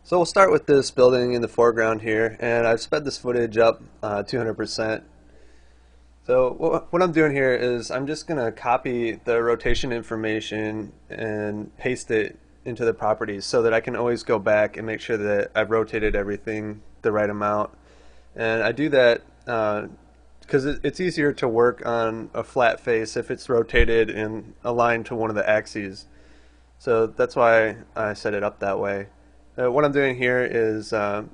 So we'll start with this building in the foreground here, and I've sped this footage up 200%. So what I'm doing here is I'm just going to copy the rotation information and paste it into the properties so that I can always go back and make sure that I've rotated everything the right amount. And I do that because it's easier to work on a flat face if it's rotated and aligned to one of the axes. So that's why I set it up that way. What I'm doing here is I've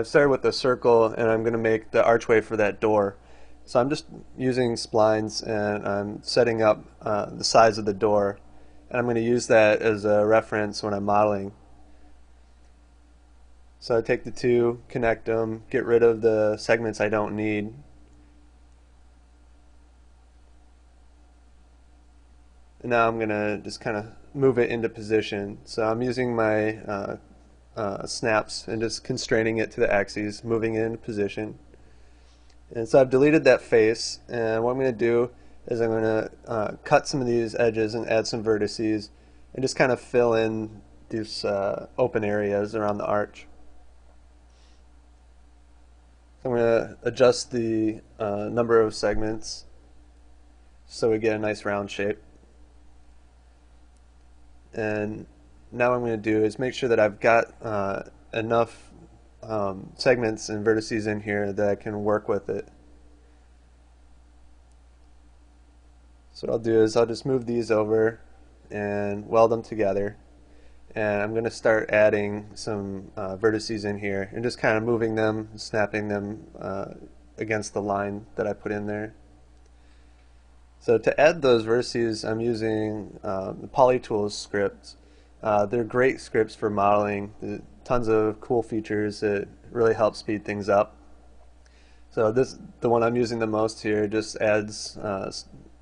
started with a circle and I'm going to make the archway for that door. So I'm just using splines and I'm setting up the size of the door, and I'm going to use that as a reference when I'm modeling. So I take the two, connect them, get rid of the segments I don't need. And now I'm going to just kind of move it into position. So I'm using my snaps and just constraining it to the axes, moving it into position. And so I've deleted that face, and what I'm going to do is I'm going to cut some of these edges and add some vertices and just kind of fill in these open areas around the arch. So I'm going to adjust the number of segments so we get a nice round shape. And now what I'm going to do is make sure that I've got enough segments and vertices in here that I can work with it. So what I'll do is I'll just move these over and weld them together, and I'm going to start adding some vertices in here and just kind of moving them, snapping them against the line that I put in there. So to add those vertices, I'm using the PolyTools scripts. They're great scripts for modeling. Tons of cool features that really help speed things up. So the one I'm using the most here, just adds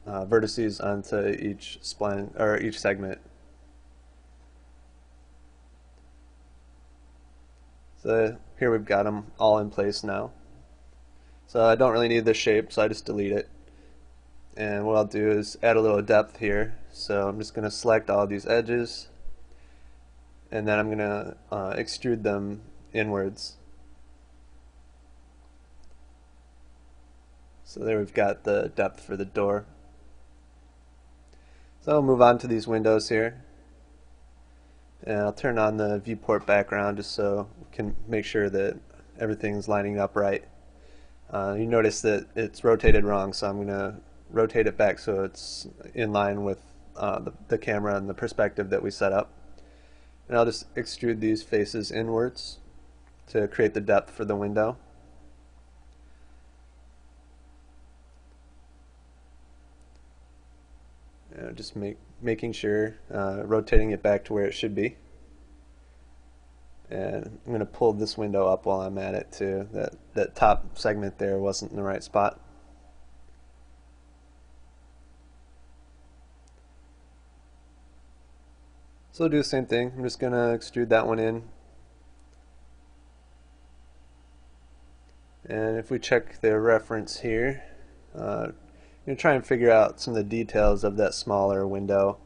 vertices onto each spline or each segment. So here we've got them all in place now. So I don't really need this shape, so I just delete it. And what I'll do is add a little depth here. So I'm just going to select all these edges, and then I'm going to extrude them inwards. So there we've got the depth for the door. So I'll move on to these windows here, and I'll turn on the viewport background just so we can make sure that everything's lining up right. You notice that it's rotated wrong, so I'm going to rotate it back so it's in line with the camera and the perspective that we set up. And I'll just extrude these faces inwards to create the depth for the window. And just making sure, rotating it back to where it should be. And I'm going to pull this window up while I'm at it too. That top segment there wasn't in the right spot. So I'll do the same thing. I'm just going to extrude that one in. And if we check the reference here, I'm going to try and figure out some of the details of that smaller window.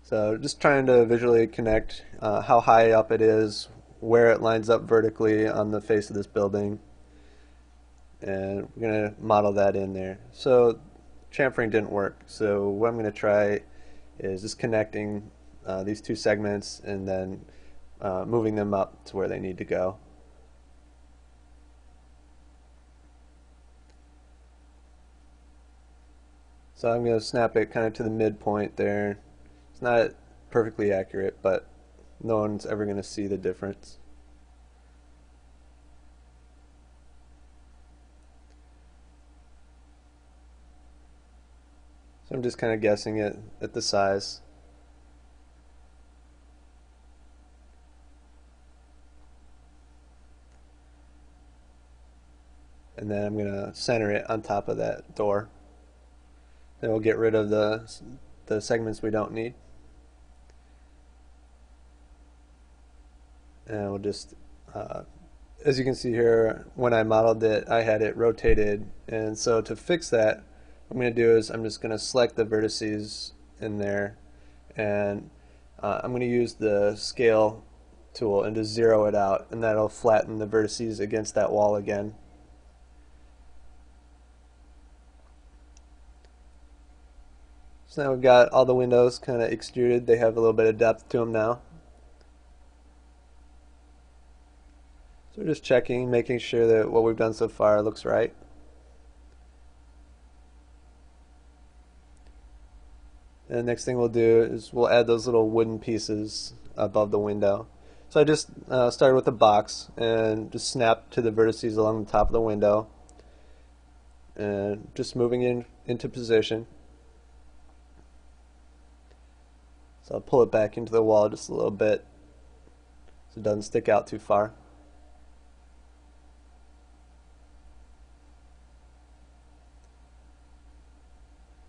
So just trying to visually connect how high up it is, where it lines up vertically on the face of this building. And we're going to model that in there. So chamfering didn't work. So what I'm going to try is just connecting these two segments and then moving them up to where they need to go. So I'm going to snap it kind of to the midpoint there. It's not perfectly accurate, but no one's ever going to see the difference. So I'm just kind of guessing it at the size. And then I'm going to center it on top of that door. Then we'll get rid of the segments we don't need. And we'll just, as you can see here, when I modeled it, I had it rotated. And so to fix that, what I'm going to do is I'm just going to select the vertices in there and I'm going to use the scale tool and just zero it out, and that'll flatten the vertices against that wall again. So now we've got all the windows kind of extruded. They have a little bit of depth to them now. So we're just checking, making sure that what we've done so far looks right. And the next thing we'll do is we'll add those little wooden pieces above the window. So I just started with a box and just snapped to the vertices along the top of the window and just moving into position. So I'll pull it back into the wall just a little bit so it doesn't stick out too far.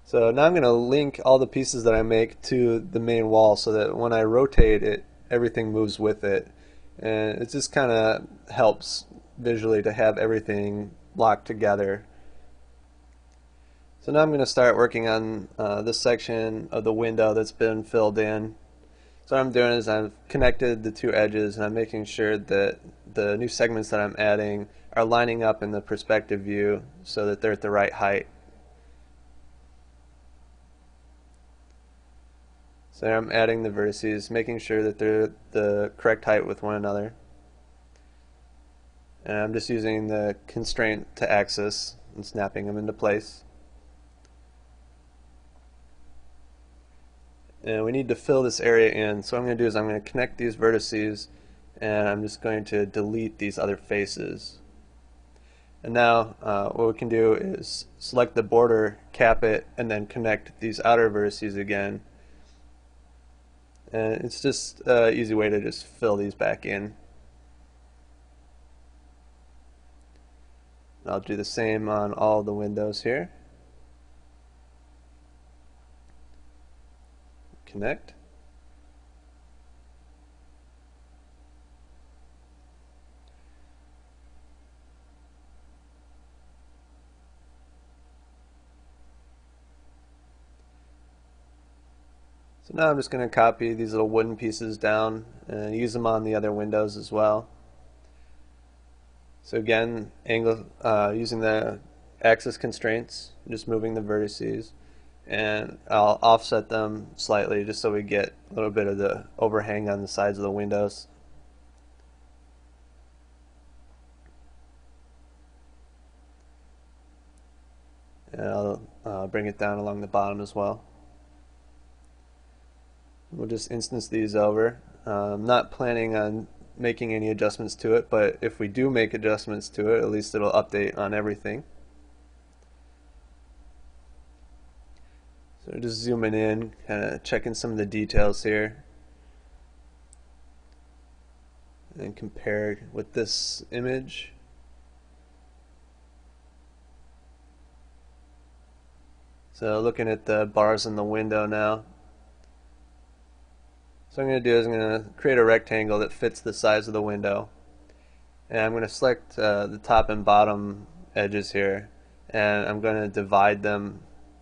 So now I'm going to link all the pieces that I make to the main wall so that when I rotate it, everything moves with it. And it just kind of helps visually to have everything locked together. So now I'm going to start working on this section of the window that's been filled in. So what I'm doing is I've connected the two edges and I'm making sure that the new segments that I'm adding are lining up in the perspective view so that they're at the right height. So I'm adding the vertices, making sure that they're the correct height with one another. And I'm just using the constraint to axis and snapping them into place. And we need to fill this area in. So what I'm going to do is I'm going to connect these vertices and I'm just going to delete these other faces. And now what we can do is select the border, cap it, and then connect these outer vertices again. And it's just an easy way to just fill these back in. I'll do the same on all the windows here. Connect. So now I'm just going to copy these little wooden pieces down and use them on the other windows as well. So again, using the axis constraints, just moving the vertices, and I'll offset them slightly just so we get a little bit of the overhang on the sides of the windows. And I'll bring it down along the bottom as well. We'll just instance these over. I'm not planning on making any adjustments to it, but if we do make adjustments to it, at least it'll update on everything. So just zooming in, kind of checking some of the details here, and compare with this image. So looking at the bars in the window now. So what I'm going to do is I'm going to create a rectangle that fits the size of the window. And I'm going to select the top and bottom edges here, and I'm going to divide them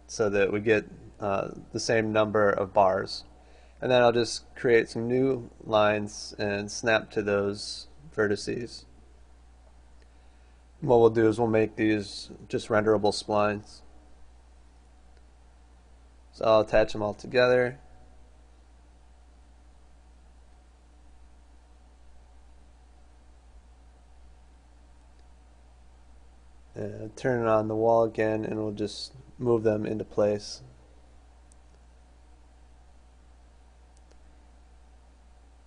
so that we get the same number of bars. And then I'll just create some new lines and snap to those vertices. And what we'll do is we'll make these just renderable splines. So I'll attach them all together. And turn it on the wall again, and we'll just move them into place.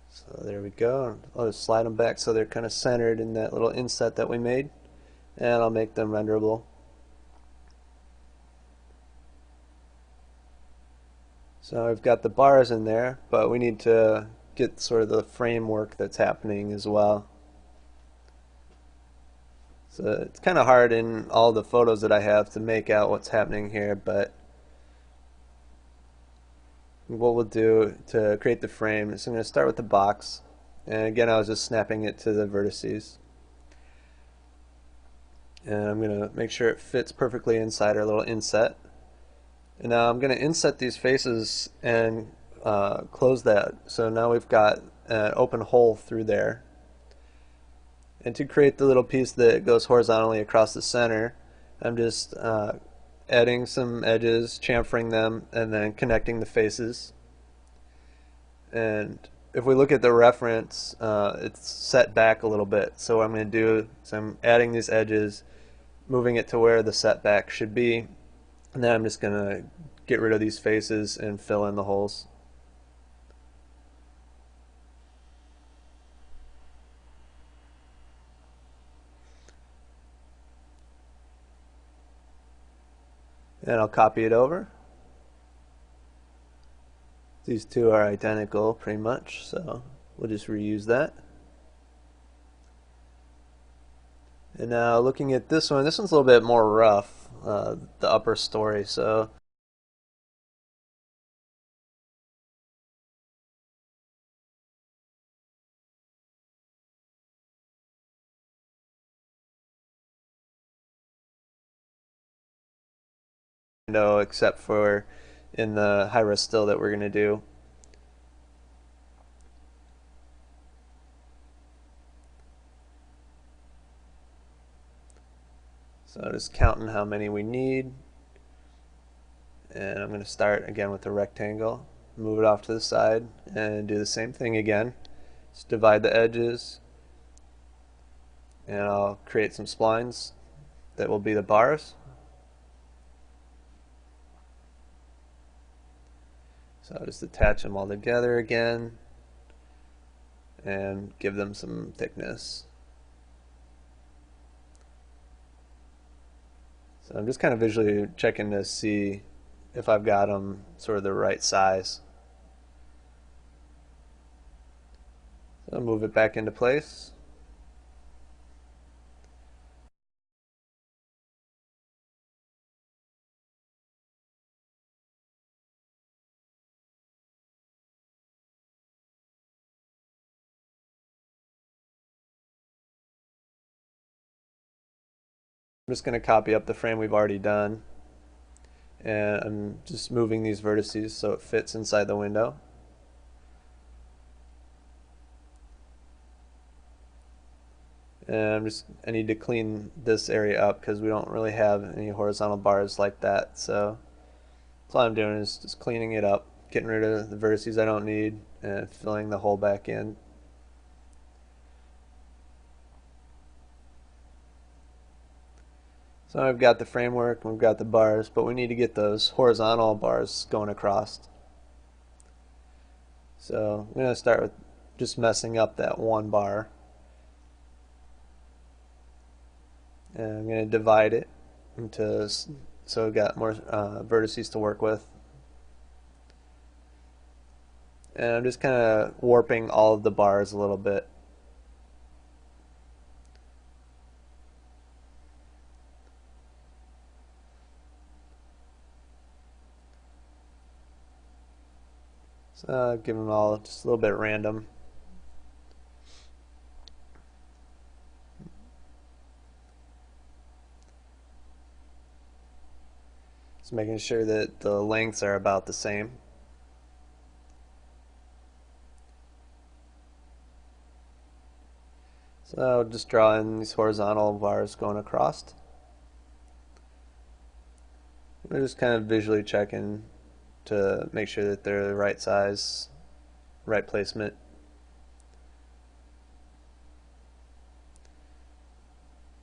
So there we go. I'll just slide them back so they're kind of centered in that little inset that we made, and I'll make them renderable. So I've got the bars in there, but we need to get sort of the framework that's happening as well. So it's kind of hard in all the photos that I have to make out what's happening here, but what we'll do to create the frame is I'm going to start with the box, and again I was just snapping it to the vertices, and I'm going to make sure it fits perfectly inside our little inset. And now I'm going to inset these faces and close that. So now we've got an open hole through there. And to create the little piece that goes horizontally across the center, I'm just adding some edges, chamfering them, and then connecting the faces. And if we look at the reference, it's set back a little bit. So what I'm going to do is I'm adding these edges, moving it to where the setback should be, and then I'm just going to get rid of these faces and fill in the holes. And I'll copy it over. These two are identical pretty much, so we'll just reuse that. And now looking at this one's a little bit more rough, the upper story, so no, except for in the high-res still that we're going to do. So just counting how many we need. And I'm going to start again with the rectangle, move it off to the side, and do the same thing again. Just divide the edges, and I'll create some splines that will be the bars. So I'll just attach them all together again and give them some thickness. So I'm just kind of visually checking to see if I've got them sort of the right size. So I'll move it back into place. I'm just going to copy up the frame we've already done, and I'm just moving these vertices so it fits inside the window. And I need to clean this area up because we don't really have any horizontal bars like that. So all I'm doing is just cleaning it up, getting rid of the vertices I don't need, and filling the hole back in. So I've got the framework, we've got the bars, but we need to get those horizontal bars going across. So I'm going to start with just messing up that one bar. And I'm going to divide it into, so we've got more vertices to work with. And I'm just kind of warping all of the bars a little bit. So give them all just a little bit random. Just making sure that the lengths are about the same. So just draw in these horizontal bars going across. We're just kind of visually checking to make sure that they're the right size, right placement.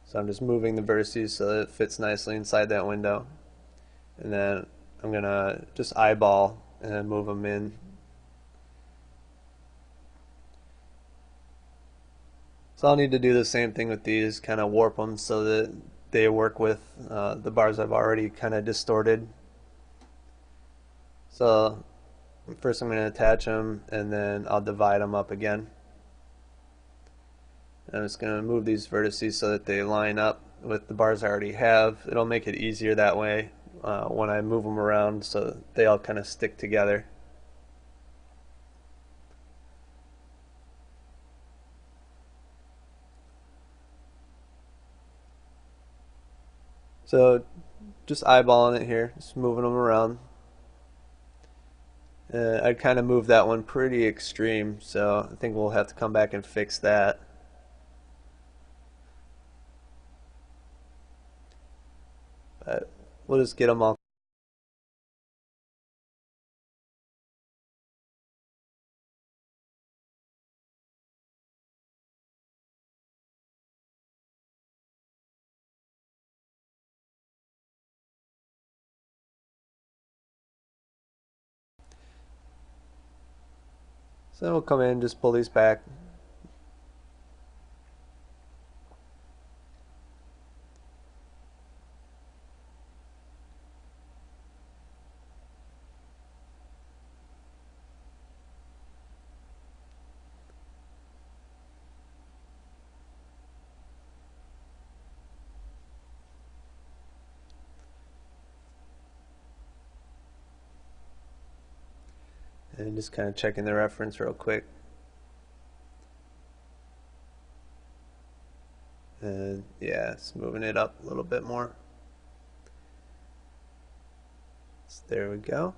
So I'm just moving the vertices so that it fits nicely inside that window. And then I'm going to just eyeball and move them in. So I'll need to do the same thing with these, kind of warp them so that they work with the bars I've already kind of distorted. So first I'm going to attach them, and then I'll divide them up again. I'm just going to move these vertices so that they line up with the bars I already have. It'll make it easier that way when I move them around so they all kind of stick together. So just eyeballing it here, just moving them around. I'd kind of move that one pretty extreme, so I think we'll have to come back and fix that. But we'll just get them all. So then we'll come in and just pull these back. And just kind of checking the reference real quick. And yeah, it's moving it up a little bit more. So there we go.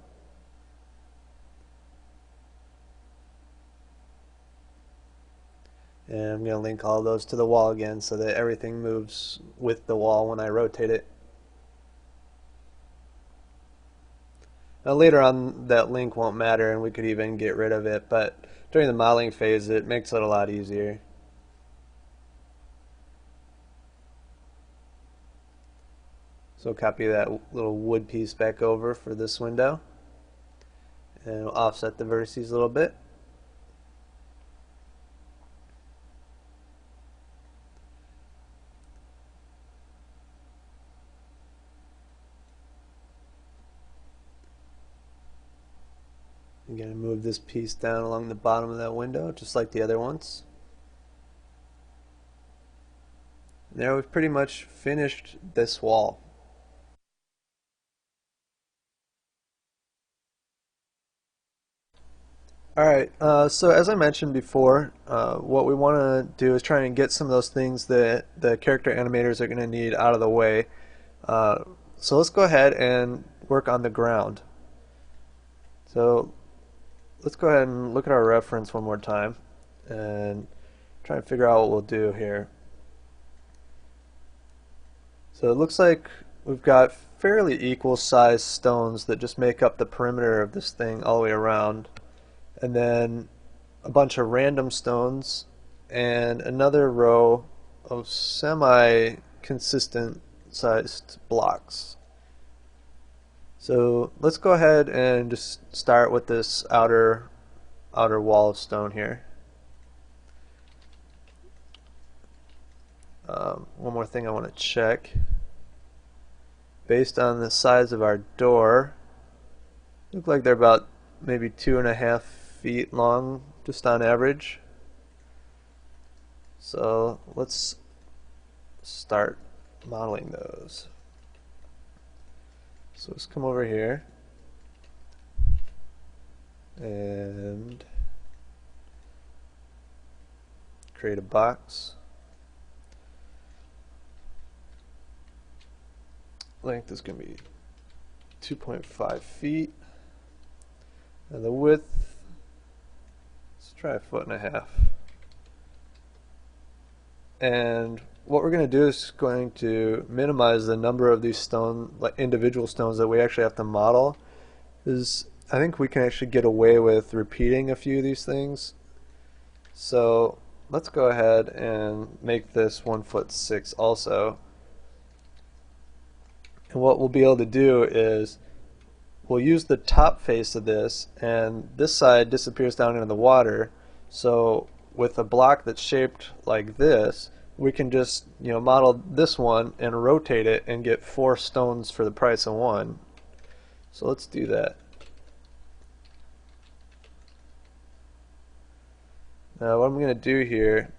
And I'm going to link all those to the wall again so that everything moves with the wall when I rotate it. Now later on that link won't matter and we could even get rid of it, but during the modeling phase it makes it a lot easier. So copy that little wood piece back over for this window and we'll offset the vertices a little bit. I'm going to move this piece down along the bottom of that window just like the other ones. Now we've pretty much finished this wall. Alright, so as I mentioned before, what we want to do is try and get some of those things that the character animators are going to need out of the way. So let's go ahead and work on the ground. So let's go ahead and look at our reference one more time and try and figure out what we'll do here. So it looks like we've got fairly equal sized stones that just make up the perimeter of this thing all the way around. And then a bunch of random stones and another row of semi-consistent sized blocks. So let's go ahead and just start with this outer wall of stone here. One more thing I want to check. Based on the size of our door, look like they're about maybe 2.5 feet long, just on average. So let's start modeling those. So let's come over here and create a box. Length is going to be 2.5 feet. And the width, let's try 1.5 feet. And what we're going to do is going to minimize the number of these stone, like individual stones that we actually have to model. Is I think we can actually get away with repeating a few of these things. So let's go ahead and make this 1'6" also. And what we'll be able to do is we'll use the top face of this, and this side disappears down into the water. So with a block that's shaped like this, we can just model this one and rotate it and get 4 stones for the price of 1. So let's do that. Now what I'm going to do here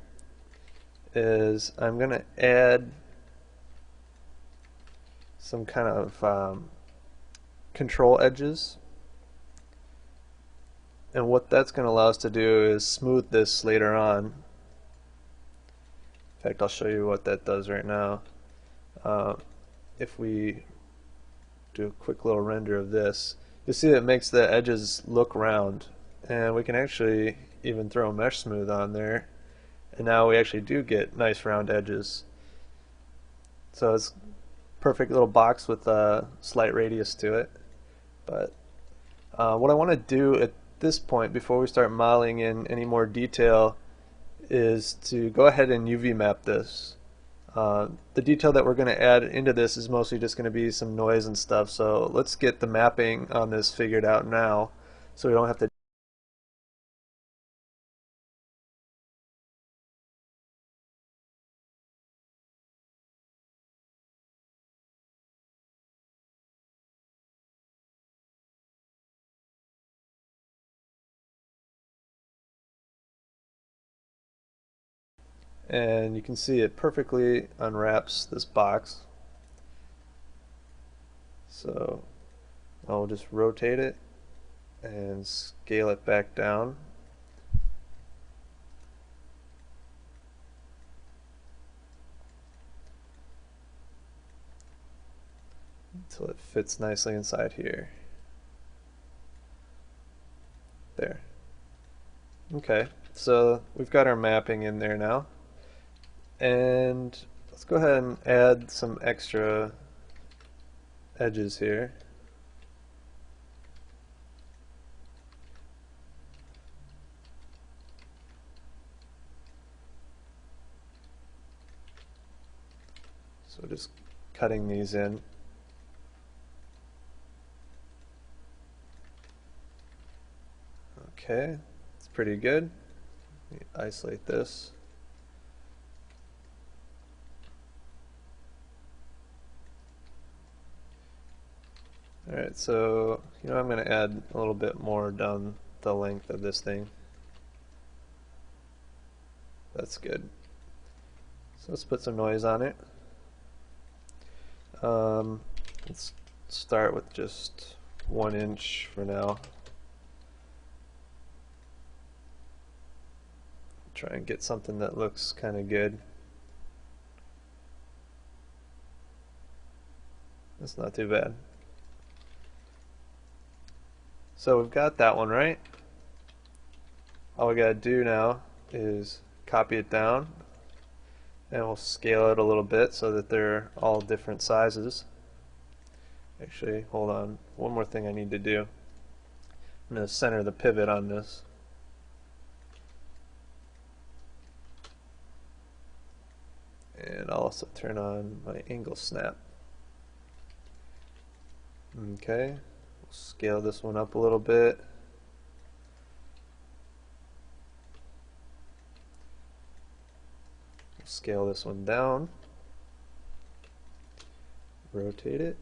is I'm going to add some kind of control edges, and what that's going to allow us to do is smooth this later on. In fact, I'll show you what that does right now. If we do a quick little render of this, You see it makes the edges look round, and we can actually even throw mesh smooth on there, and now we actually do get nice round edges. So it's a perfect little box with a slight radius to it. But what I want to do at this point, before we start modeling in any more detail, is to go ahead and UV map this. The detail that we're going to add into this is mostly just going to be some noise and stuff, so let's get the mapping on this figured out now so we don't have to. And you can see it perfectly unwraps this box. So I'll just rotate it and scale it back down. Until it fits nicely inside here. There. Okay, so we've got our mapping in there now. And let's go ahead and add some extra edges here. So just cutting these in. Okay, it's pretty good. Let me isolate this. Alright, so I'm going to add a little bit more down the length of this thing. That's good. So let's put some noise on it. Let's start with just 1 inch for now. Try and get something that looks kind of good. That's not too bad. So we've got that one right. All we gotta do now is copy it down, and we'll scale it a little bit so that they're all different sizes. Actually, hold on, one more thing I need to do. I'm going to center the pivot on this. And I'll also turn on my angle snap. Okay, we'll scale this one up a little bit. Scale this one down. Rotate it.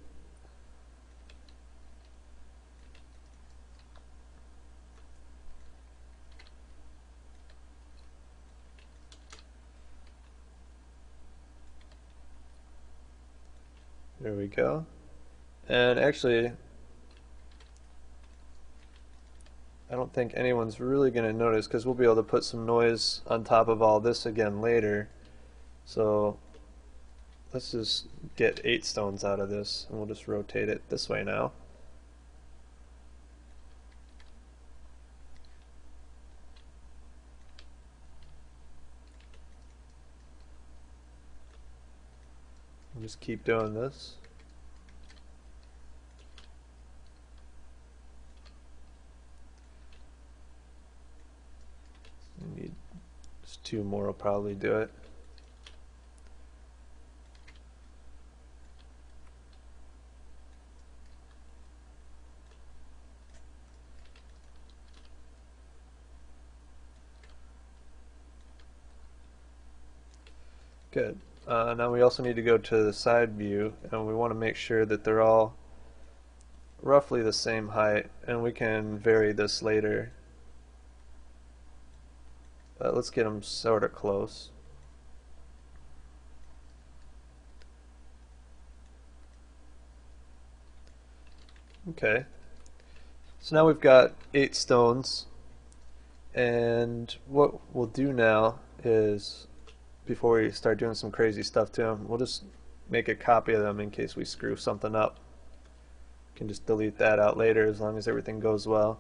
There we go. And actually, I don't think anyone's really going to notice because we'll be able to put some noise on top of all this again later. So let's just get 8 stones out of this, and we'll just rotate it this way now. We'll just keep doing this. We need just 2 more will probably do it. Good. Now we also need to go to the side view, and we want to make sure that they're all roughly the same height, and we can vary this later. But let's get them sort of close. Okay. So now we've got 8 stones, and what we'll do now is, before we start doing some crazy stuff to them, we'll just make a copy of them in case we screw something up. can just delete that out later as long as everything goes well.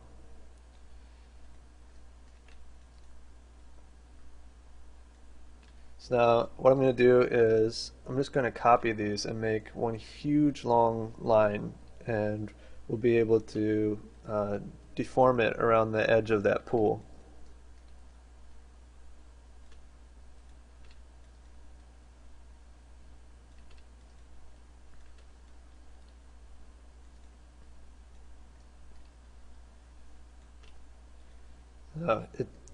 So now what I'm going to do is I'm just going to copy these and make one huge long line, and we'll be able to deform it around the edge of that pool.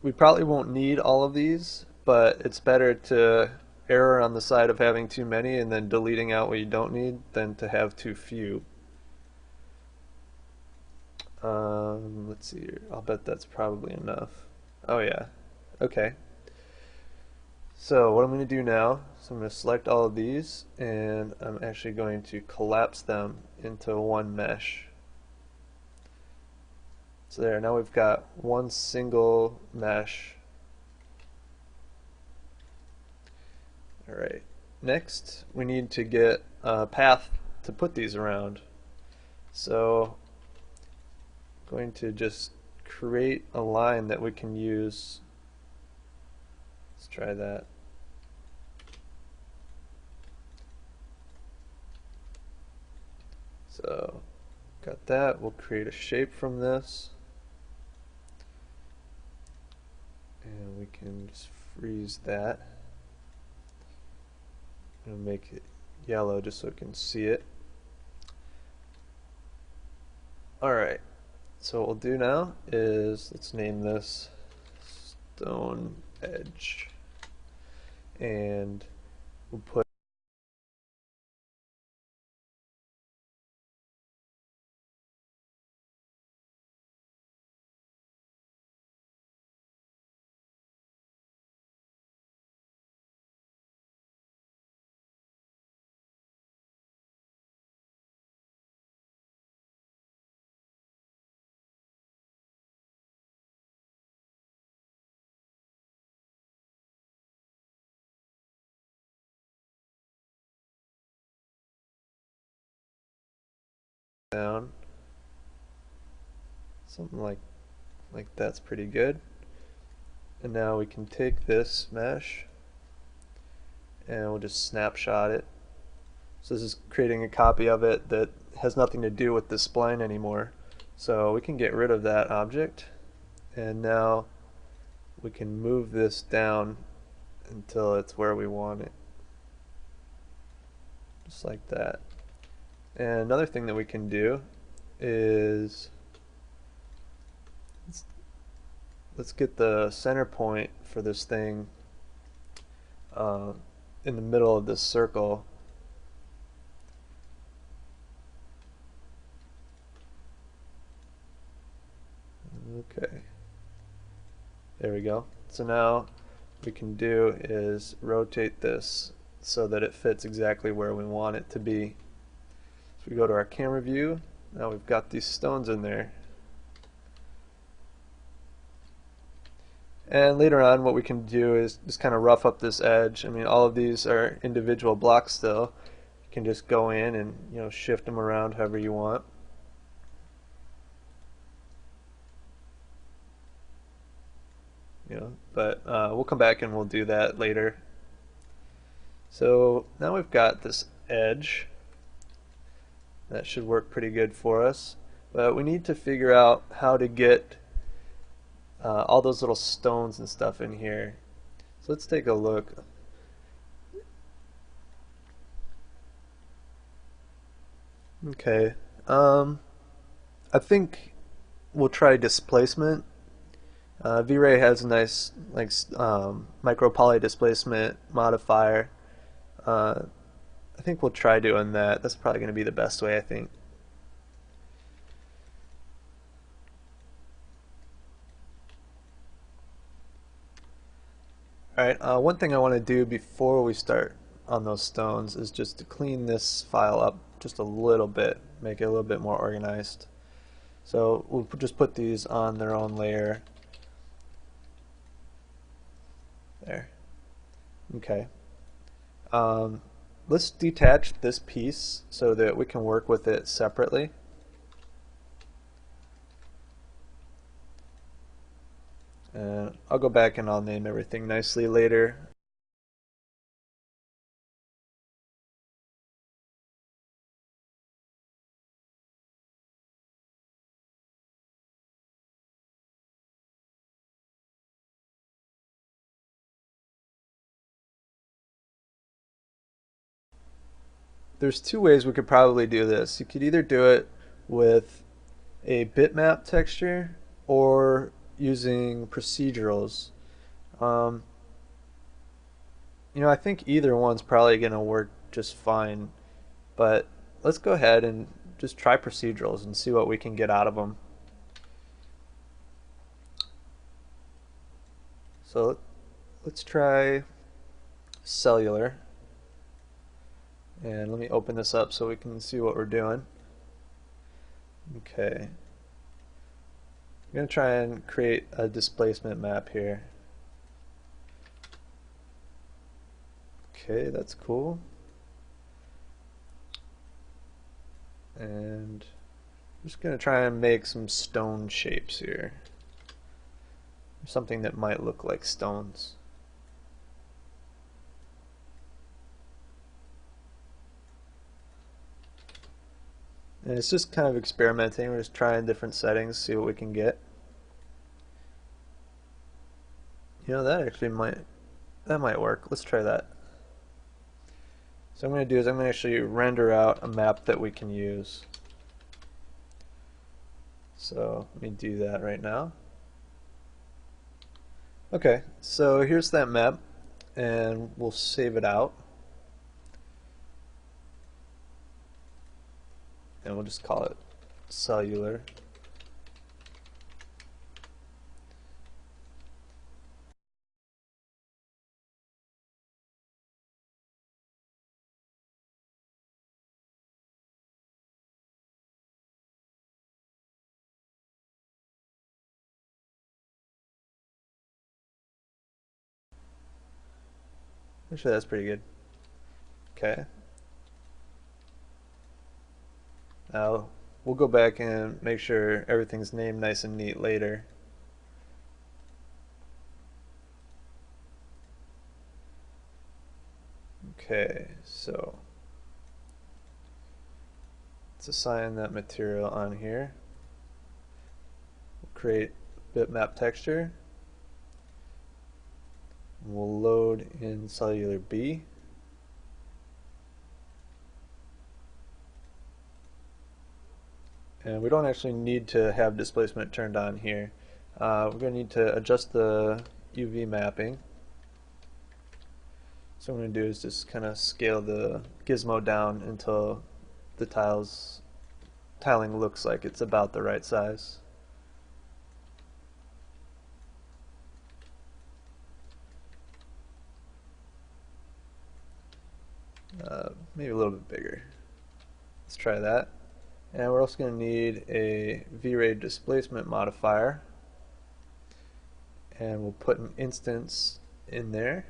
We probably won't need all of these, but it's better to err on the side of having too many and then deleting out what you don't need than to have too few. Let's see here. I'll bet that's probably enough. Oh yeah. Okay. So what I'm going to do now is I'm going to select all of these, and I'm actually going to collapse them into one mesh. So there, now we've got one single mesh. Alright, next we need to get a path to put these around. So I'm going to just create a line that we can use. Let's try that. So got that, we'll create a shape from this. And we can just freeze that. And make it yellow just so we can see it. Alright, so what we'll do now is let's name this Stone Edge. And we'll put down. Something like that's pretty good. And now we can take this mesh and we'll just snapshot it. So this is creating a copy of it that has nothing to do with this spline anymore. So we can get rid of that object, and now we can move this down until it's where we want it. Just like that. And another thing that we can do is let's get the center point for this thing in the middle of this circle. Okay, there we go. So now what we can do is rotate this so that it fits exactly where we want it to be. So we go to our camera view. Now we've got these stones in there. And later on what we can do is just kind of rough up this edge. I mean, all of these are individual blocks still. You can just go in and, you know, shift them around however you want. You know, but we'll come back and we'll do that later. So now we've got this edge. That should work pretty good for us. But we need to figure out how to get all those little stones and stuff in here. So let's take a look. Okay, I think we'll try displacement. V-Ray has a nice micro poly displacement modifier. I think we'll try doing that. That's probably going to be the best way, I think. Alright, one thing I want to do before we start on those stones is just to clean this file up just a little bit, make it a little bit more organized. So we'll just put these on their own layer. There. Okay. Let's detach this piece so that we can work with it separately. And I'll go back and I'll name everything nicely later. There's two ways we could probably do this. You could either do it with a bitmap texture or using procedurals. Um, I think either one's probably going to work just fine, but let's go ahead and just try procedurals and see what we can get out of them. So let's try cellular, and let me open this up so we can see what we're doing. Okay, I'm going to try and create a displacement map here. Okay, that's cool. And I'm just going to try and make some stone shapes here. Something that might look like stones. And it's just kind of experimenting. We're just trying different settings, see what we can get. That actually might work. Let's try that. So what I'm going to do is I'm going to actually render out a map that we can use. So let me do that right now. Okay, so here's that map, and we'll save it out. And we'll just call it cellular. Actually, that's pretty good. Okay. Now, we'll go back and make sure everything's named nice and neat later. Okay, so let's assign that material on here. We'll create bitmap texture. We'll load in cellular B. And we don't actually need to have displacement turned on here. We're going to need to adjust the UV mapping. So what I'm going to do is just kind of scale the gizmo down until the tiling looks like it's about the right size. Maybe a little bit bigger. Let's try that. And we're also going to need a V-Ray displacement modifier. And we'll put an instance in there.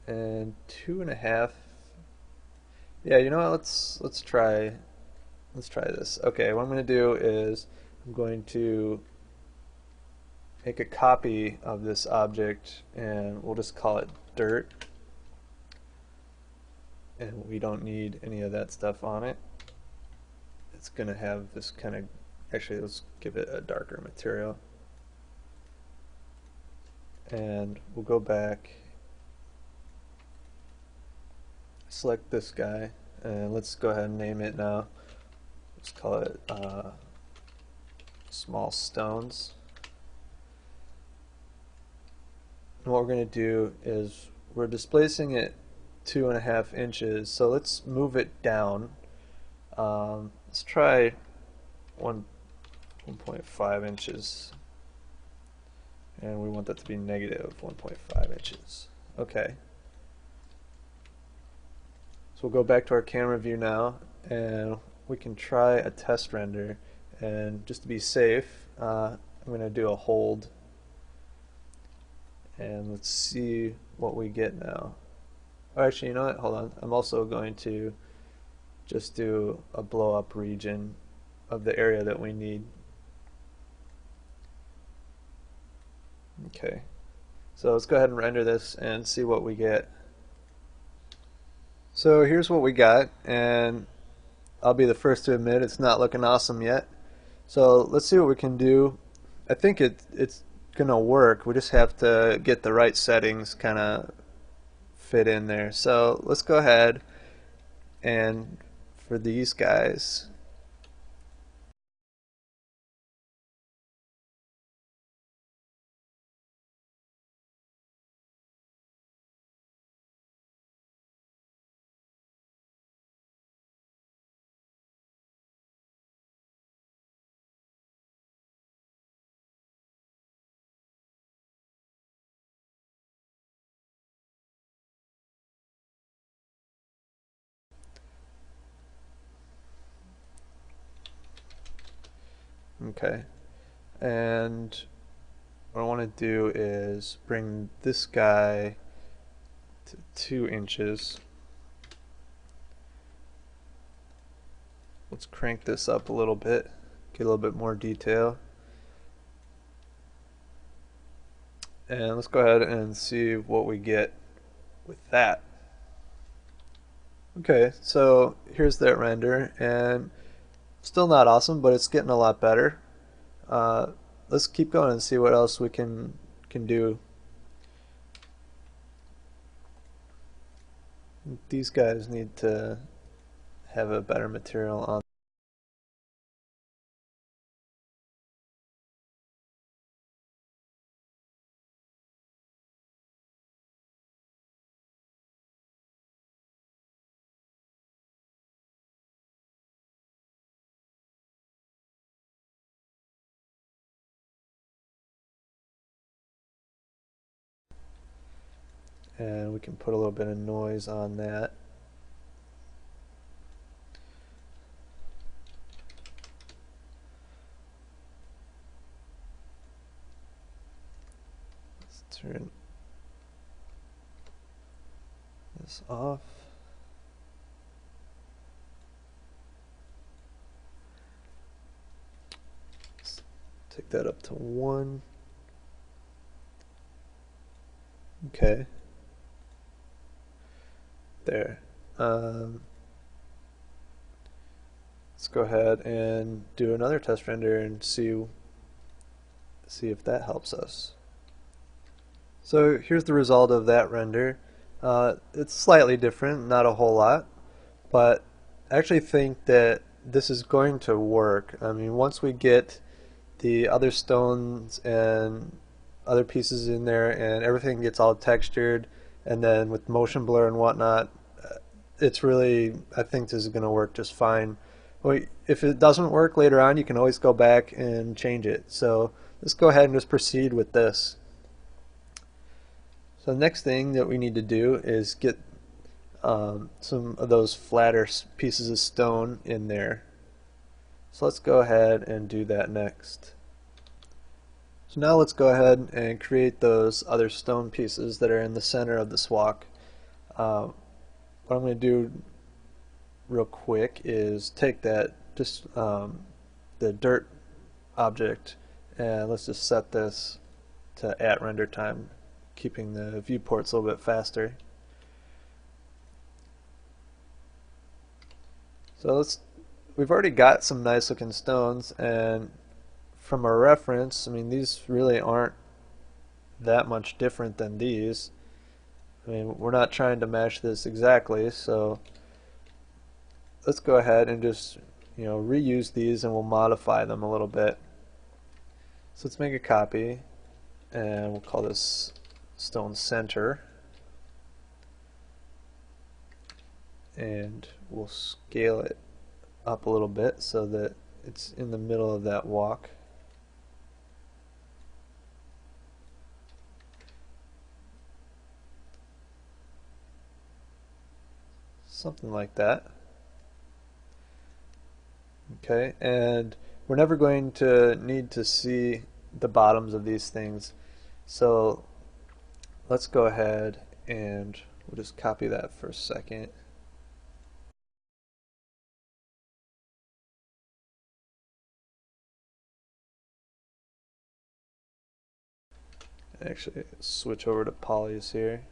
And 2.5. Yeah, you know what? Let's try this. Okay, what I'm going to do is I'm going to make a copy of this object, and we'll just call it dirt. And we don't need any of that stuff on it. It's going to have this kind of, actually let's give it a darker material. And we'll go back, select this guy, and let's go ahead and name it now. Let's call it small stones. And what we're going to do is we're displacing it 2.5 inches, so let's move it down. Let's try 1.5 inches, and we want that to be negative 1.5 inches. Okay. So we'll go back to our camera view now, and we can try a test render. And just to be safe, I'm going to do a hold, and let's see what we get now. Oh, actually, you know what? Hold on. I'm also going to just do a blow up region of the area that we need. Okay, so let's go ahead and render this and see what we get. So here's what we got, and I'll be the first to admit it's not looking awesome yet. So let's see what we can do. I think it's gonna work. We just have to get the right settings kind of fit in there. So let's go ahead and for these guys, okay, and what I want to do is bring this guy to 2 inches. Let's crank this up a little bit, get a little bit more detail. And let's go ahead and see what we get with that. Okay, so here's that render, and still not awesome, but it's getting a lot better. Uh, let's keep going and see what else we can do. These guys need to have a better material on. And we can put a little bit of noise on that. Let's turn this off. Let's take that up to 1. Okay. There. Let's go ahead and do another test render and see if that helps us. So here's the result of that render. It's slightly different, not a whole lot, but I actually think that this is going to work. I mean, once we get the other stones and other pieces in there and everything gets all textured, and then with motion blur and whatnot, it's really, I think this is going to work just fine. Well, if it doesn't work later on, you can always go back and change it. So let's go ahead and just proceed with this. So the next thing that we need to do is get some of those flatter pieces of stone in there. So let's go ahead and do that next. So now let's go ahead and create those other stone pieces that are in the center of this walk. What I'm going to do real quick is take that, just the dirt object, and let's just set this to at render time, keeping the viewports a little bit faster. So we've already got some nice looking stones, and from a reference, I mean, these really aren't that much different than these. I mean, we're not trying to match this exactly, so let's go ahead and just, reuse these and we'll modify them a little bit. So let's make a copy, and we'll call this stone center, and we'll scale it up a little bit so that it's in the middle of that walk. Something like that. Okay, and we're never going to need to see the bottoms of these things. So let's go ahead and we'll just copy that for a second. Actually, switch over to polys here.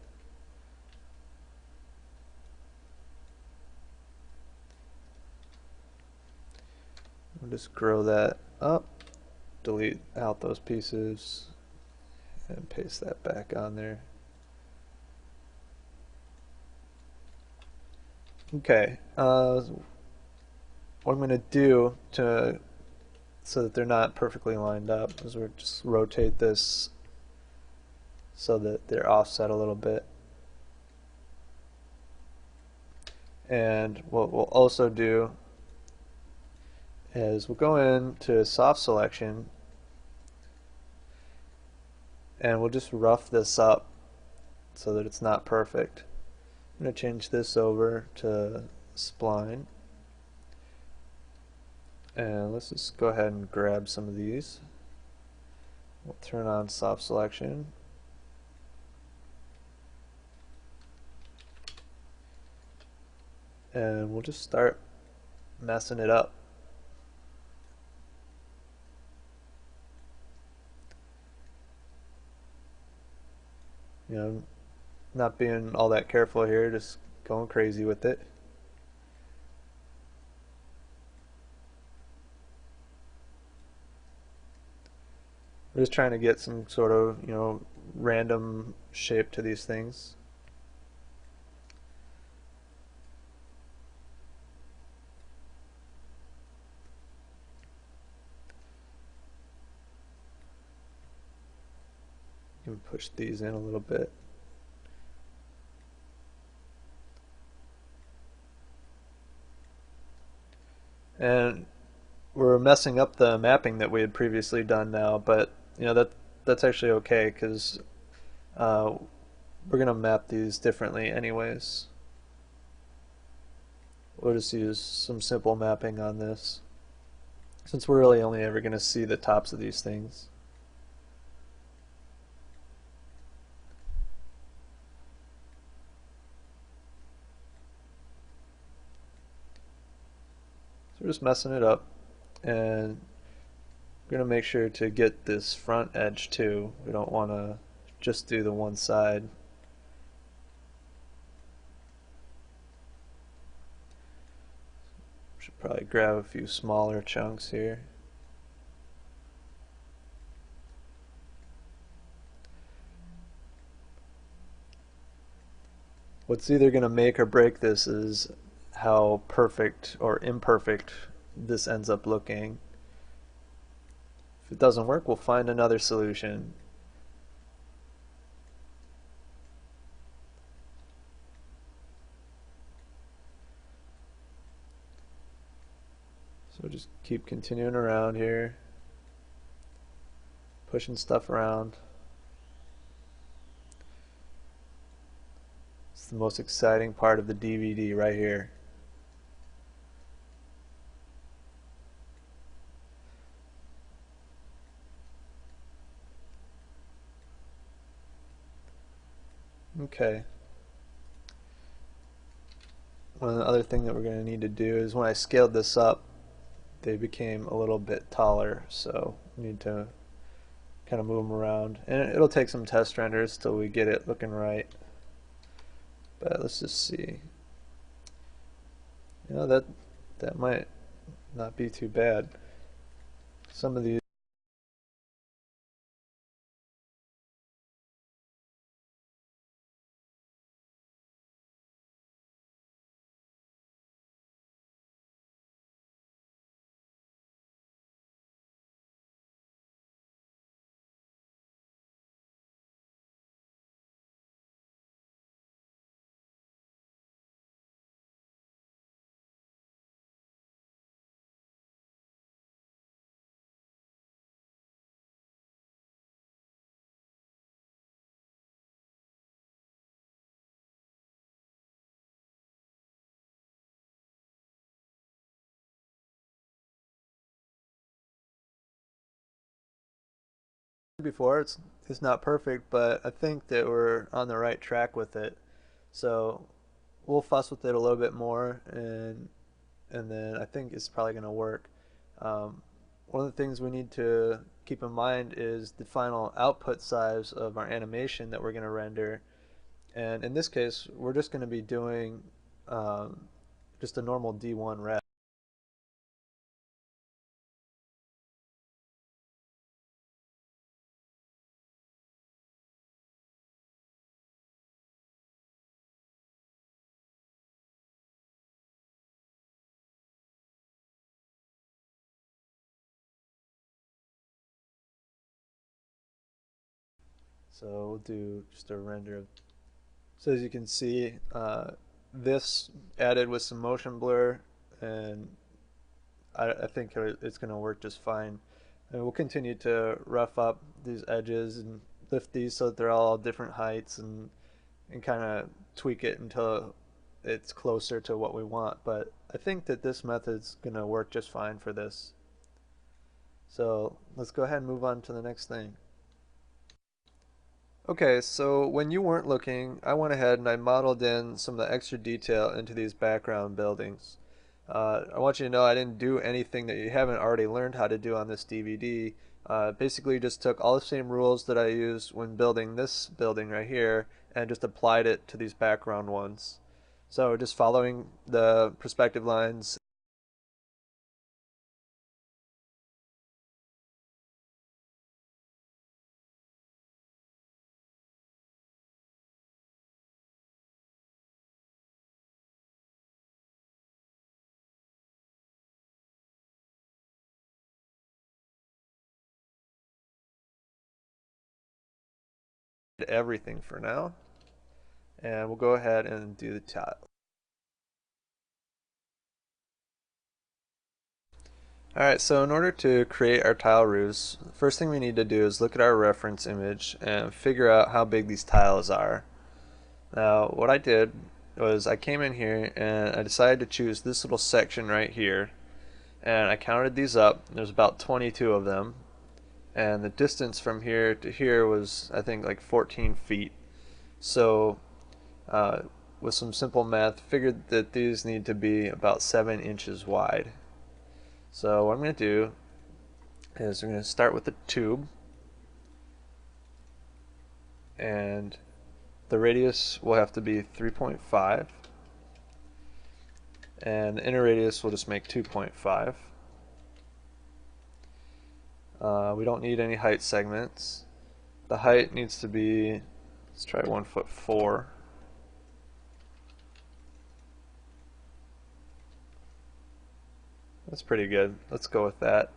We'll just grow that up, delete out those pieces, and paste that back on there. Okay, what I'm going to do to so that they're not perfectly lined up is we'll just rotate this so that they're offset a little bit. And what we'll also do is we'll go into soft selection and we'll just rough this up so that it's not perfect. I'm going to change this over to spline, and let's just go ahead and grab some of these. We'll turn on soft selection, and we'll just start messing it up. You know, not being all that careful here, just going crazy with it. We're just trying to get some sort of, random shape to these things. You can push these in a little bit. And we're messing up the mapping that we had previously done now, but that's actually okay because uh, we're gonna map these differently anyways. We'll just use some simple mapping on this since we're really only ever gonna see the tops of these things. So we're just messing it up, and we're going to make sure to get this front edge too. We don't want to just do the one side. Should probably grab a few smaller chunks here. What's either going to make or break this is how perfect or imperfect this ends up looking. If it doesn't work, we'll find another solution. So just keep continuing around here, pushing stuff around. It's the most exciting part of the DVD right here. Okay. One other thing that we're going to need to do is when I scaled this up, they became a little bit taller, so we need to kind of move them around. And it'll take some test renders till we get it looking right. But let's just see. That might not be too bad. Some of these before it's not perfect, but I think that we're on the right track with it. So we'll fuss with it a little bit more, and then I think it's probably going to work. One of the things we need to keep in mind is the final output size of our animation that we're going to render. And in this case, we're just going to be doing just a normal D1 rep. So we'll do just a render of. So as you can see, this added with some motion blur, and I think it's going to work just fine. And we'll continue to rough up these edges and lift these so that they're all different heights, and kind of tweak it until it's closer to what we want. But I think that this method's going to work just fine for this. So let's go ahead and move on to the next thing. Okay, so when you weren't looking, I went ahead and I modeled in some of the extra detail into these background buildings. I want you to know I didn't do anything that you haven't already learned how to do on this DVD. Basically just took all the same rules that I used when building this building right here and just applied it to these background ones. So just following the perspective lines. Everything for now, and we'll go ahead and do the tile. Alright, so in order to create our tile roofs, the first thing we need to do is look at our reference image and figure out how big these tiles are. Now, what I did was I came in here and I decided to choose this little section right here, and I counted these up. There's about 22 of them, and the distance from here to here was, I think, like 14 feet. So with some simple math, figured that these need to be about 7 inches wide. So what I'm going to do is I'm going to start with the tube, and the radius will have to be 3.5, and the inner radius we'll just make 2.5. We don't need any height segments. The height needs to be, let's try 1'4". That's pretty good. Let's go with that.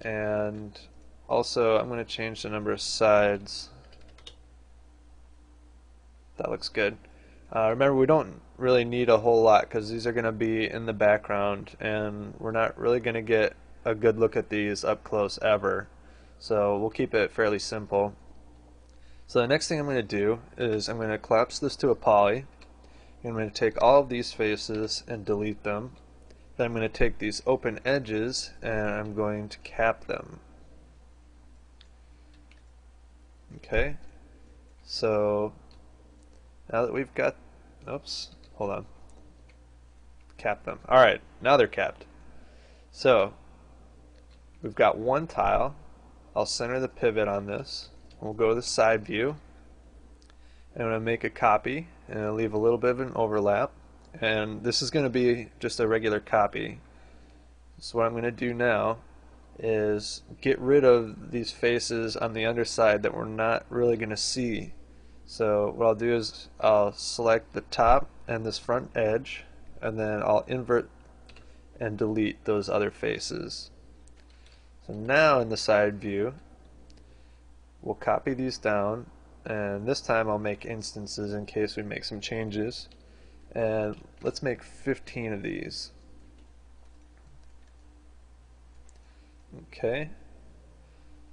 And also I'm going to change the number of sides. That looks good. Remember, we don't really need a whole lot because these are going to be in the background and we're not really going to get a good look at these up close ever. So we'll keep it fairly simple. So the next thing I'm going to do is I'm going to collapse this to a poly. I'm going to take all of these faces and delete them. Then I'm going to take these open edges and I'm going to cap them. Okay, so now that we've got, oops, hold on, cap them. Alright, now they're capped. So we've got one tile. I'll center the pivot on this. We'll go to the side view, and I'm going to make a copy and I'll leave a little bit of an overlap. And this is going to be just a regular copy. So what I'm going to do now is get rid of these faces on the underside that we're not really going to see. So what I'll do is I'll select the top and this front edge, and then I'll invert and delete those other faces. So now in the side view, we'll copy these down, and this time I'll make instances in case we make some changes. And let's make 15 of these. Okay,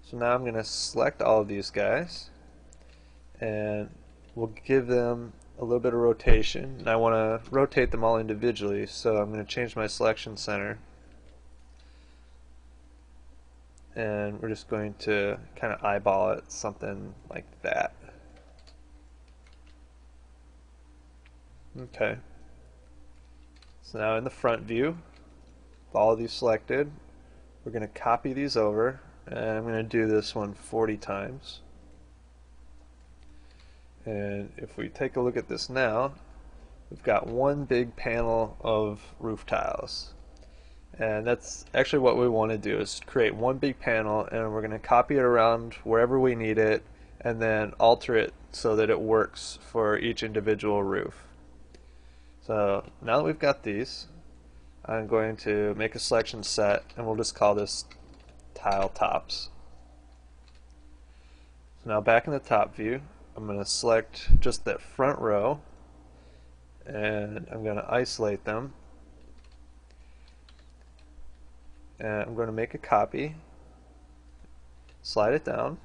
so now I'm going to select all of these guys and we'll give them a little bit of rotation. And I want to rotate them all individually, so I'm going to change my selection center, and we're just going to kind of eyeball it, something like that. Okay, so now in the front view, with all of these selected, we're going to copy these over and I'm going to do this one 40 times. And if we take a look at this now, we've got one big panel of roof tiles. And that's actually what we want to do, is create one big panel, and we're going to copy it around wherever we need it and then alter it so that it works for each individual roof. So now that we've got these, I'm going to make a selection set, and we'll just call this tile tops. So now back in the top view, I'm going to select just that front row, and I'm going to isolate them, and I'm going to make a copy, slide it down,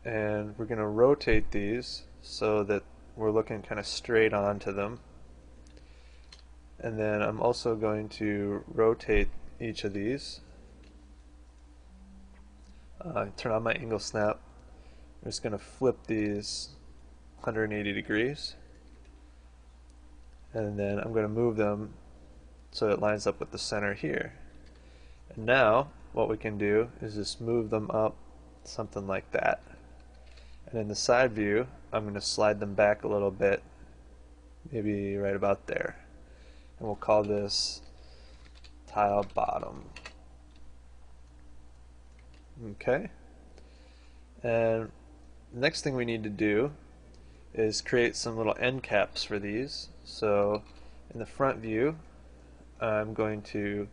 and we're going to rotate these so that we're looking kind of straight onto them. And then I'm also going to rotate each of these. Turn on my angle snap. I'm just going to flip these 180 degrees, and then I'm going to move them so it lines up with the center here. And now what we can do is just move them up something like that. And in the side view, I'm going to slide them back a little bit, maybe right about there. And we'll call this tile bottom. Okay. And the next thing we need to do is create some little end caps for these. So in the front view, I'm going to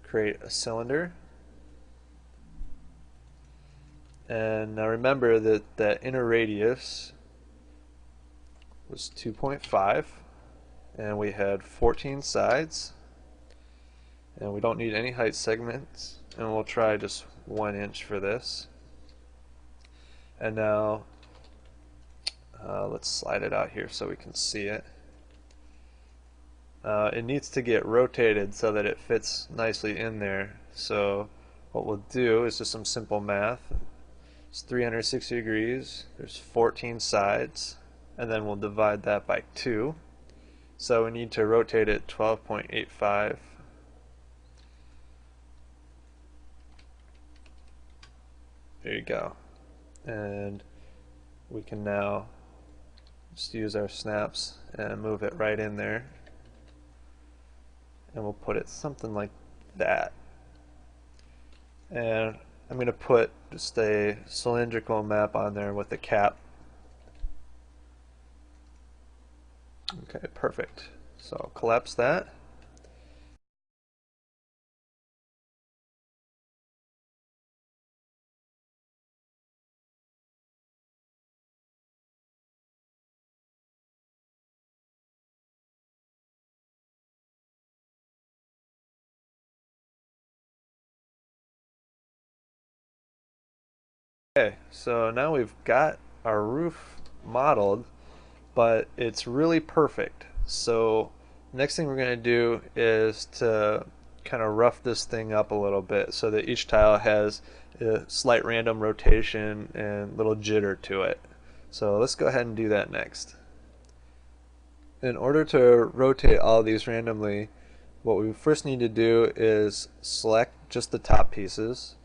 create a cylinder. And now remember that that inner radius was 2.5, and we had 14 sides, and we don't need any height segments, and we'll try just 1 inch for this. And now let's slide it out here so we can see it. It needs to get rotated so that it fits nicely in there. So what we'll do is just some simple math. It's 360 degrees, there's 14 sides, and then we'll divide that by 2. So we need to rotate it 12.85. There you go. And we can now just use our snaps and move it right in there. And we'll put it something like that. And I'm going to put just a cylindrical map on there with a cap. Okay, perfect. So I'll collapse that. Okay, so now we've got our roof modeled, but it's really perfect. So next thing we're going to do is to kind of rough this thing up a little bit so that each tile has a slight random rotation and little jitter to it. So let's go ahead and do that next. In order to rotate all these randomly, what we first need to do is select just the top pieces,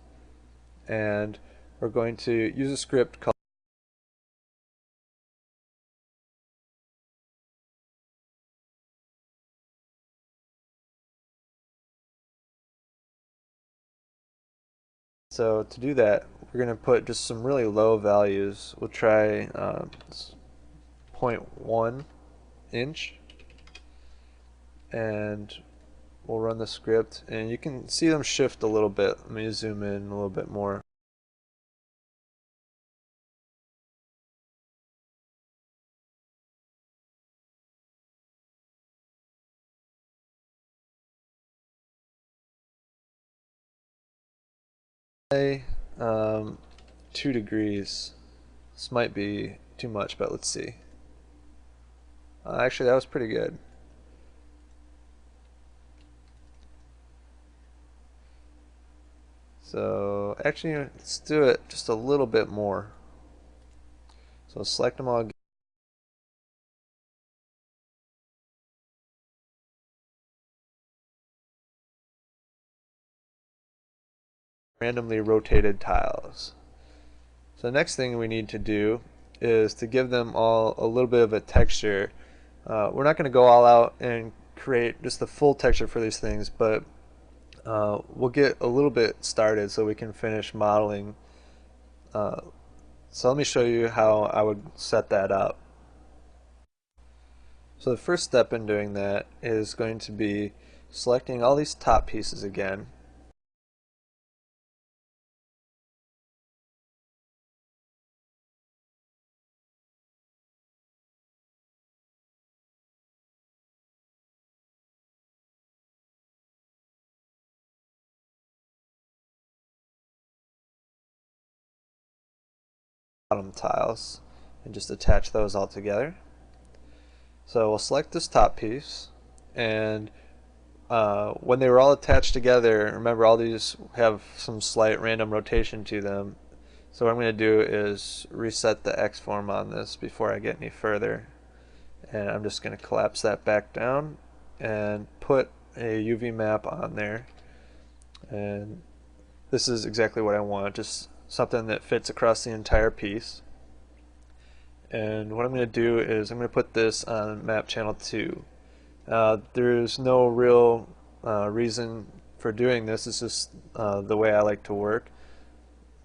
and we're going to use a script called So to do that, we're going to put just some really low values. We'll try 0.1 inch, and we'll run the script, and you can see them shift a little bit. Let me zoom in a little bit more. Um, 2 degrees. This might be too much, but let's see. Actually, that was pretty good. So actually, let's do it just a little bit more. So select them all. randomly rotated tiles. So the next thing we need to do is to give them all a little bit of a texture. We're not going to go all out and create just the full texture for these things, but we'll get a little bit started so we can finish modeling. So let me show you how I would set that up. So the first step in doing that is going to be selecting all these top pieces again. Bottom tiles and just attach those all together. So we'll select this top piece, and when they were all attached together, remember all these have some slight random rotation to them. So what I'm going to do is reset the X form on this before I get any further. And I'm just going to collapse that back down and put a UV map on there. And this is exactly what I want, just something that fits across the entire piece. And what I'm going to do is I'm going to put this on map channel 2. There's no real reason for doing this. It's just the way I like to work.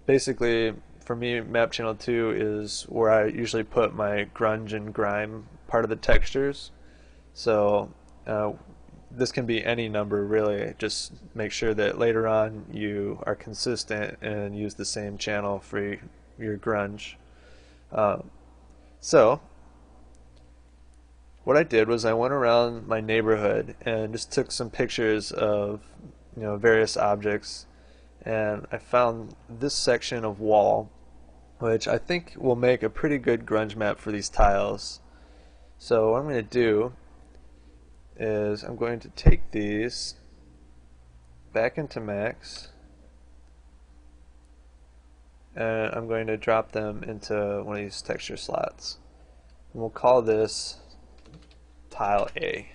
Basically, for me, map channel 2 is where I usually put my grunge and grime part of the textures. So this can be any number, really. Just make sure that later on you are consistent and use the same channel for your grunge. So what I did was I went around my neighborhood and just took some pictures of various objects, and I found this section of wall, which I think will make a pretty good grunge map for these tiles. So what I'm going to do is I'm going to take these back into Max, and I'm going to drop them into one of these texture slots. And we'll call this tile A.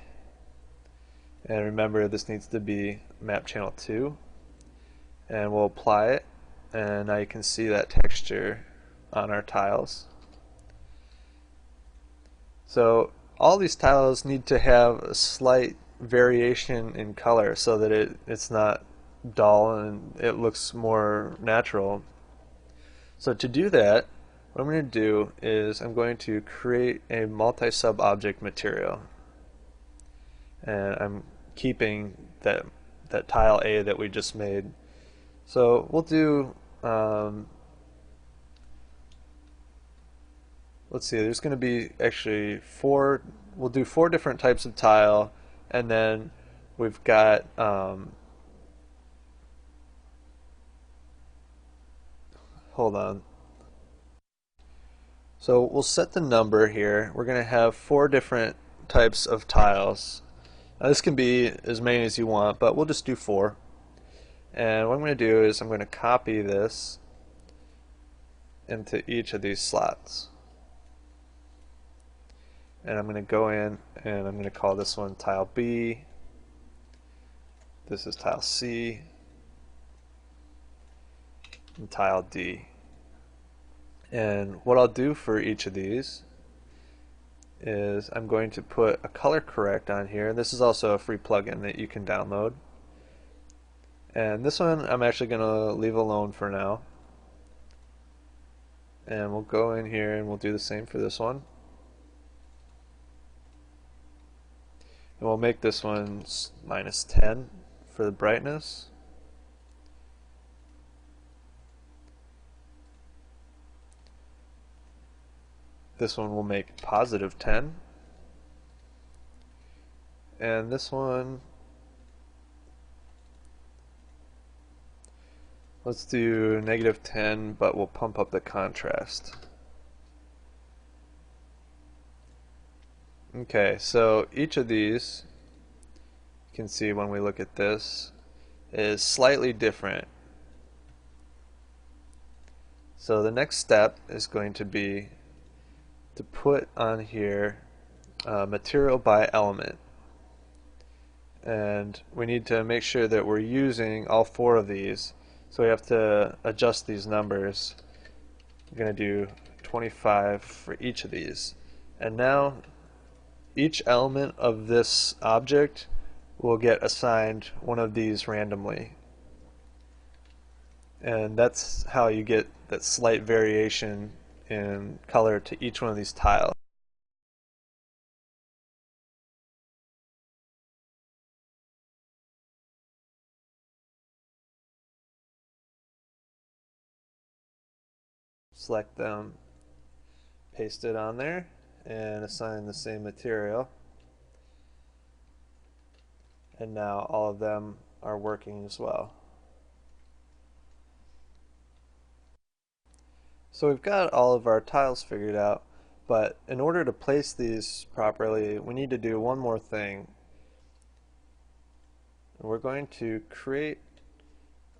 And remember, this needs to be map channel 2. And we'll apply it, and now you can see that texture on our tiles. So all these tiles need to have a slight variation in color so that it's not dull and it looks more natural. So to do that, what I'm going to do is I'm going to create a multi-sub object material, and I'm keeping that tile A that we just made. So we'll do let's see, there's going to be actually we'll do 4 different types of tile, and then we've got hold on. So we'll set the number here. We're going to have 4 different types of tiles. Now this can be as many as you want, but we'll just do 4. And what I'm going to do is I'm going to copy this into each of these slots. And I'm going to go in and I'm going to call this one tile B. This is tile C. And tile D. And what I'll do for each of these is I'm going to put a color correct on here. This is also a free plugin that you can download. And this one I'm actually going to leave alone for now. And we'll go in here and we'll do the same for this one. And we'll make this one -10 for the brightness. This one will make +10. And this one, let's do -10, but we'll pump up the contrast. Okay, so each of these, you can see when we look at this, is slightly different. So the next step is going to be to put on here material by element. And we need to make sure that we're using all 4 of these. So we have to adjust these numbers. We're going to do 25 for each of these. And now each element of this object will get assigned one of these randomly. And that's how you get that slight variation in color to each one of these tiles. Select them, paste it on there, and assign the same material. And now all of them are working as well. So we've got all of our tiles figured out, but in order to place these properly, we need to do one more thing. We're going to create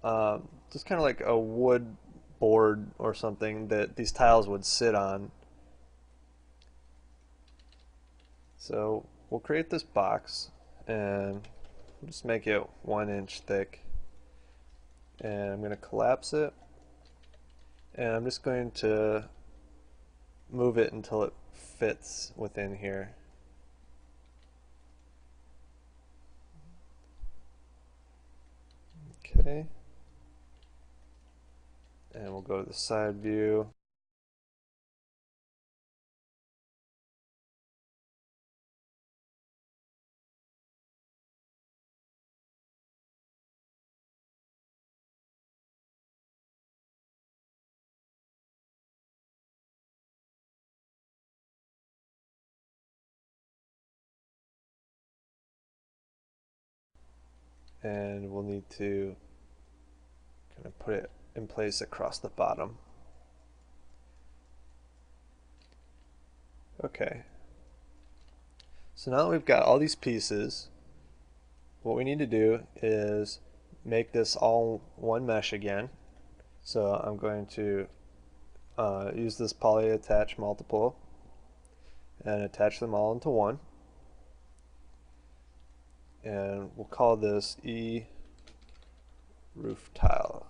just kind of like a wood board or something that these tiles would sit on. So we'll create this box and we'll just make it 1 inch thick, and I'm going to collapse it, and I'm just going to move it until it fits within here. Okay, and we'll go to the side view. And we'll need to kind of put it in place across the bottom. Okay. So now that we've got all these pieces, what we need to do is make this all one mesh again. So I'm going to use this poly attach multiple and attach them all into one. And we'll call this E roof tile.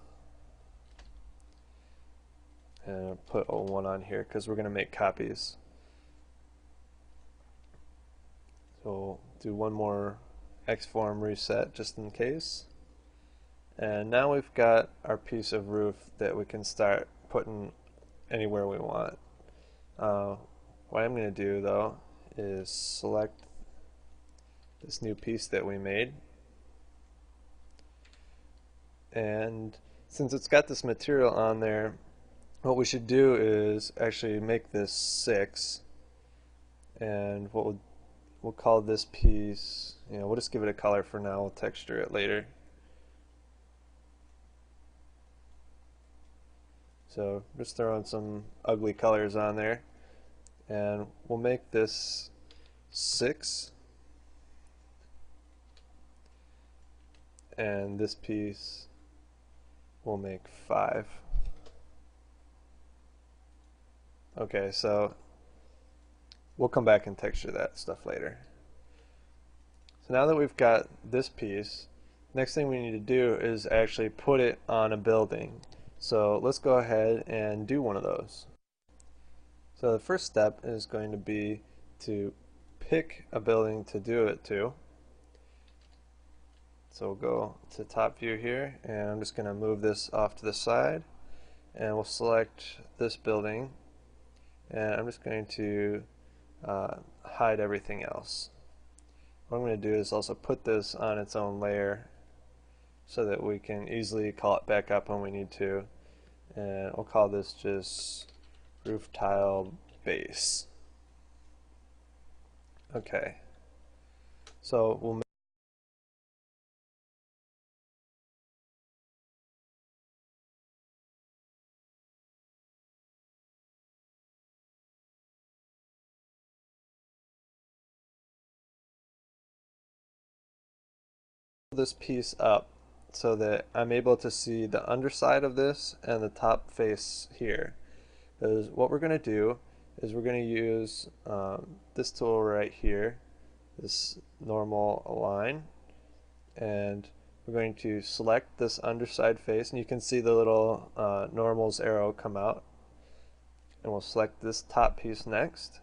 And I'll put O1 on here because we're going to make copies. So we'll do one more X-form reset just in case. And now we've got our piece of roof that we can start putting anywhere we want. What I'm going to do though is select this new piece that we made, and since it's got this material on there, what we should do is actually make this 6, and what we'll call this piece, we'll just give it a color for now, we'll texture it later. So just throwing some ugly colors on there, and we'll make this 6, and this piece we'll make 5. Okay, so we'll come back and texture that stuff later. So now that we've got this piece, next thing we need to do is actually put it on a building. So let's go ahead and do one of those. So the first step is going to be to pick a building to do it to. So we'll go to top view here, and I'm just going to move this off to the side, and we'll select this building, and I'm just going to hide everything else. What I'm going to do is also put this on its own layer so that we can easily call it back up when we need to, and we'll call this just roof tile base. Okay, so we'll this piece up so that I'm able to see the underside of this and the top face here. Because what we're going to do is we're going to use this tool right here, this normal align, and we're going to select this underside face, and you can see the little normals arrow come out. And we'll select this top piece next,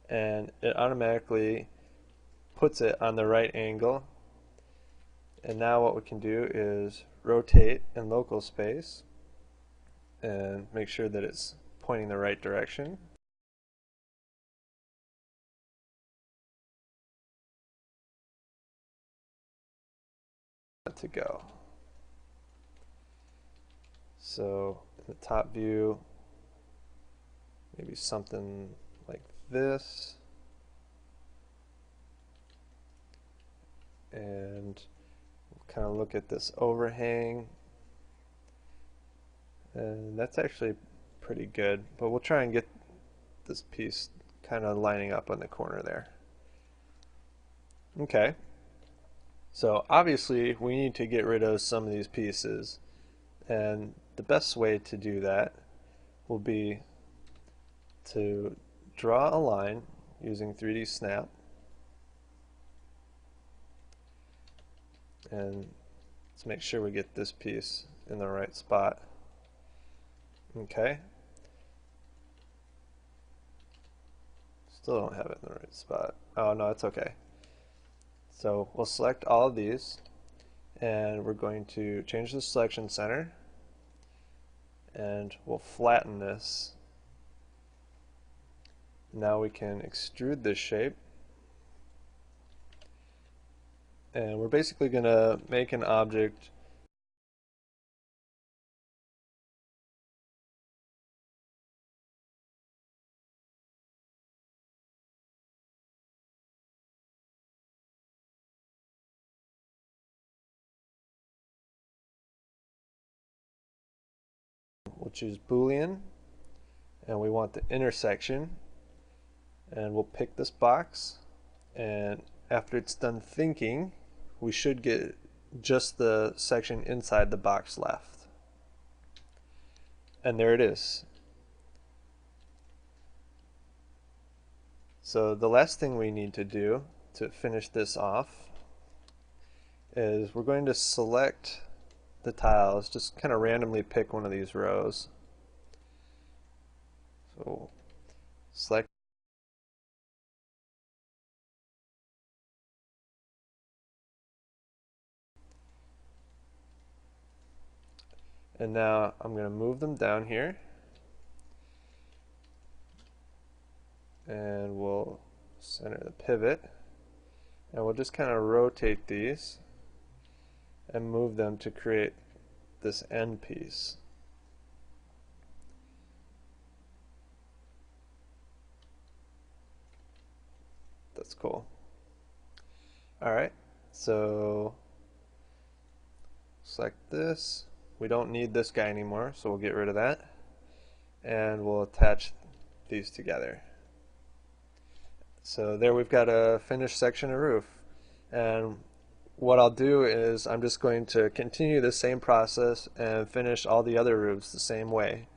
and it automatically puts it on the right angle. And now what we can do is rotate in local space and make sure that it's pointing the right direction. To go. So in the top view, maybe something like this. And we'll kind of look at this overhang. And that's actually pretty good, but we'll try and get this piece kind of lining up on the corner there. Okay. So obviously we need to get rid of some of these pieces, and the best way to do that will be to draw a line using 3D Snap, and let's make sure we get this piece in the right spot. Okay. Still don't have it in the right spot. Oh no, it's okay. So we'll select all of these, and we're going to change the selection center, and we'll flatten this. Now we can extrude this shape, and we're basically going to make an object we'll choose Boolean, and we want the intersection, and we'll pick this box, and after it's done thinking, we should get just the section inside the box left. And there it is. So the last thing we need to do to finish this off is we're going to select the tiles, just kind of randomly pick one of these rows. So select, and now I'm going to move them down here, and we'll center the pivot, and we'll just kind of rotate these and move them to create this end piece. That's cool. Alright, so select this. We don't need this guy anymore, so we'll get rid of that. And we'll attach these together. So there we've got a finished section of roof. And what I'll do is I'm just going to continue the same process and finish all the other roofs the same way.